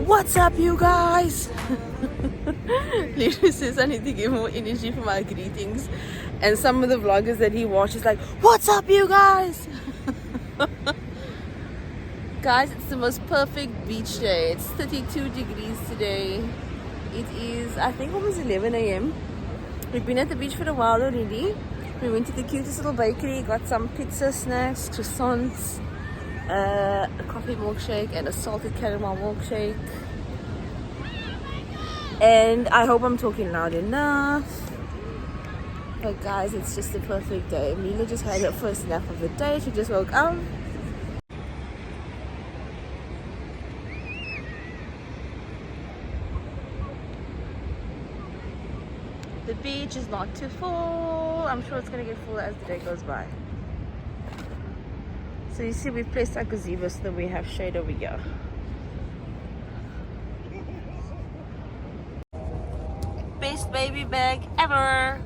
What's up, you guys? Literally says I need to give more energy for my greetings, and some of the vloggers that he watches like, what's up, you guys? Guys, it's the most perfect beach day. It's 32 degrees today. It is, I think, almost 11 a.m. We've been at the beach for a while already. We went to the cutest little bakery, got some pizza, snacks, croissants, a coffee milkshake and a salted caramel milkshake. And I hope I'm talking loud enough. But guys, it's just a perfect day. Mila just had her first nap of the day. She just woke up. The beach is not too full. I'm sure it's gonna get full as the day goes by. So you see, we've placed our gazebo so that we have shade over here. Best baby bag ever.